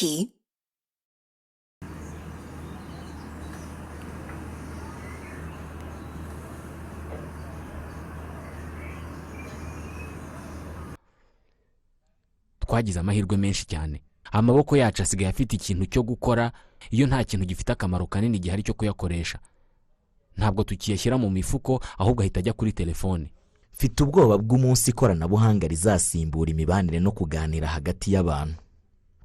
Likey. Twagize amahirwe menshi cyane. Amaboko yacu asigaye afite ikintu cyo gukora iyo nta kintu gifite akamaro kanini gihari cyo kuyakoresha. Ntabwo tukiyashyira mu mifuko ahubwo ahita ajya kuri telefone. Mfite ubwoba bw'umunsi ikoranabuhanga rizasimbura imibanire no kuganira hagati y'abantu.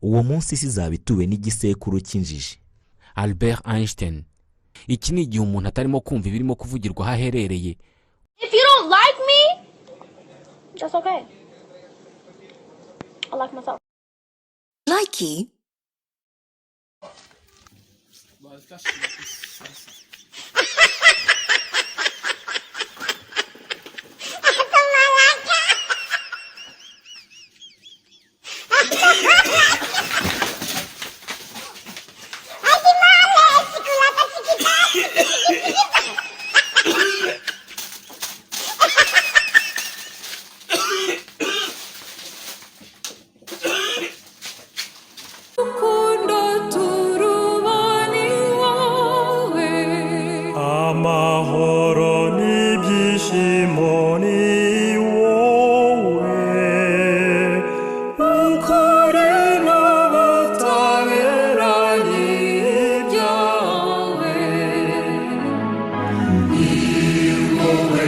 Uwo munsi sizaba ituwe n'igisekuru cy'injiji. Albert Einstein. Iki ni igihe umuntu atarimo kumva ibirimo kuvugirwa aho aherereye. If you don't like me, that's okay. I like myself. Likey. Amahoro n'ibyishimo ni wowe, ukuri n'ubutabera ni ibyawe, ni wowe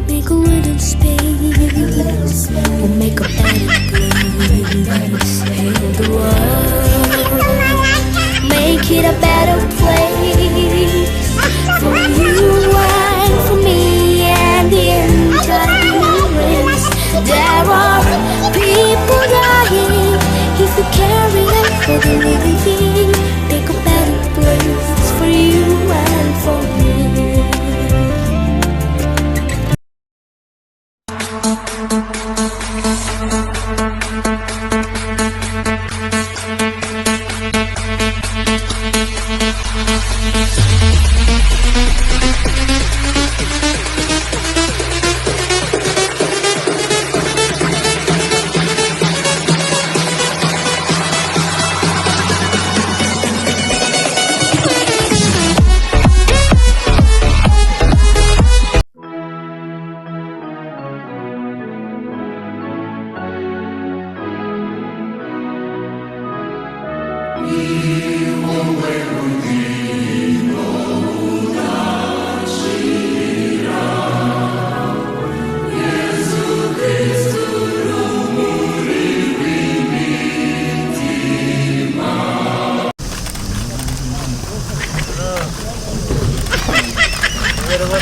Make a little space. We'll make a better place. Heal the world. Make it a better place for you and for me and the entire race. There are people dying. If you carry out for the living, make a better place for you and for me.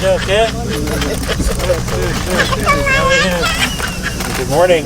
Okay. Good morning.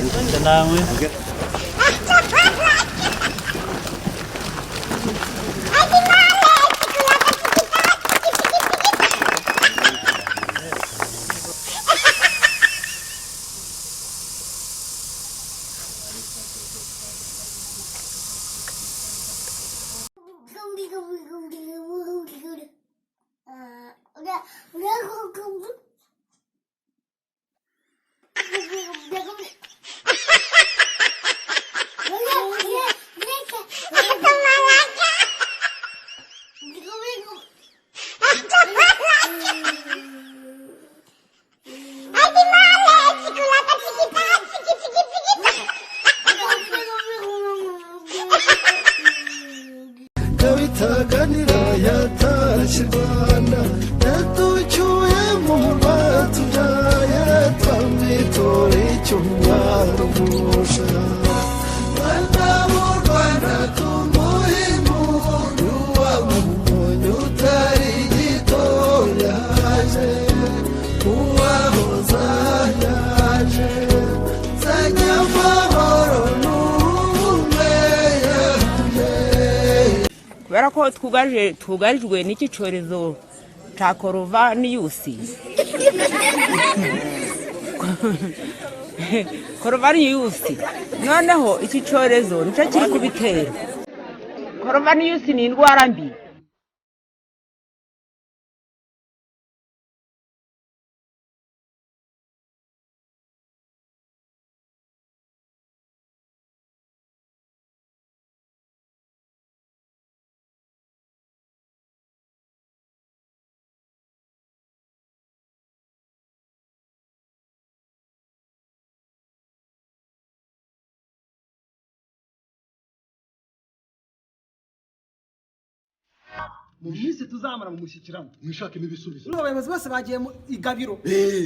kubera ko twugarijwe n'iki cyorezo cya coronavirus noneho iki cyorezo nicyo kiri kubitera. Coronavirus ni indwara mbi. mu minsi tuzamara mu mushyikirano mwishakemo ibisubizo. Abayobozi bose bagiye mu igabiro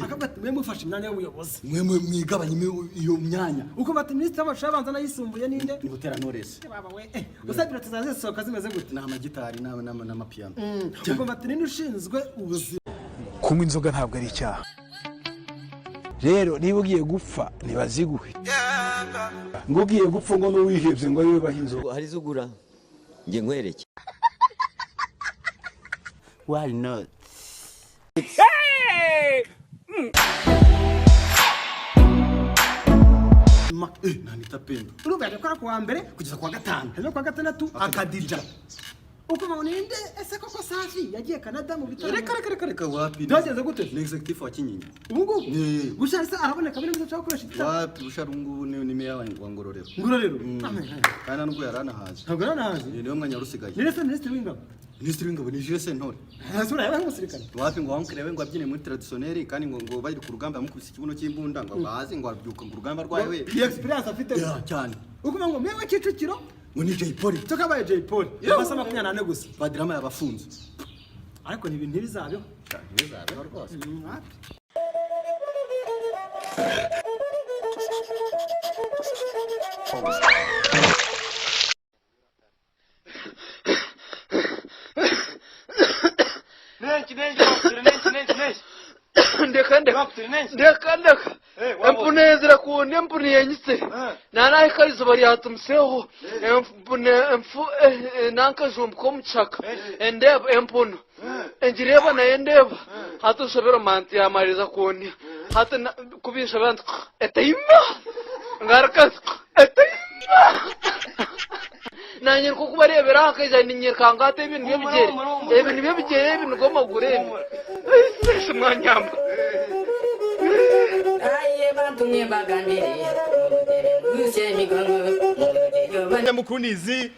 akavuga ati mwe mufashe imyanya y'ubuyobozi, mwe mwigabanye iyo myanya. Uko bati minisitiri w'amashuri abanza n'ayisumbuye ninde? Butera Knowless. Baba we usabira tuzazisohoka zimeze gute? Ni amagitari n'amapiyano. Uko bati ninde ushinzwe ubuzima? Kunywa inzoga ntabwo ari icyaha. Rero niba ugiye gupfa ntibaziguhe, ngo ugiye gupfa ngo n'uwihebye ngo ariwe baha inzoga. Hari zugura nge nkwereke. Why not? Hey! Nanita Pendo. Urumva yakora kuwa mbere kugeza kuwa gatanu. Hanyuma kuwa gatandatu akadija. Uko maboninde ese koko Safi yagiye Canada mu bitaro. Reka wapi? Byageze gute? Ni executive wa Kinyinya. Ubu Bushari se araboneka bine bizaca gukoresha itara. Wapi Bushari ngubu ni meya wa Ngororero. Ngororero. Kana nubwo yaranahaje. Ntabwo yaranahaje. Niyo mwanya rusigaye. Ni rese ministre w'ingabo. Ministre w'ingabo ni Jules Sentore. Hasura yabaye umusirikare. Wapi ngo wankurewe ngo abyine muri traditionnel kandi ngo bari ku rugamba mukubise ikibuno cy'imbunda ngo bazi ngo abyuka mu rugamba rwawe we. Iyi experience afite cyane. Uko ngo meya wa Kicukiro ngo ni Jay Polly. Tukabaye Jay Polly. Basa 24 gusa. Badirama yabafunze. Ariko ni ibintu bizabeho. Bizabeho rwose. ndeka empunezera kundi empuniyenyise nanaye karizo bari hatumseho emfu nankajumbu komuchaka endeba empuno engireba naye ndeba hatushobera manti yamariza kundi hata kubisha bantu etayima ngaraka etayima nanyir kuko barebera akaje ninyir kangate ibintu bigere ibintu goma gureni ese mwanyamba aye bantu nyembaganire mukunizi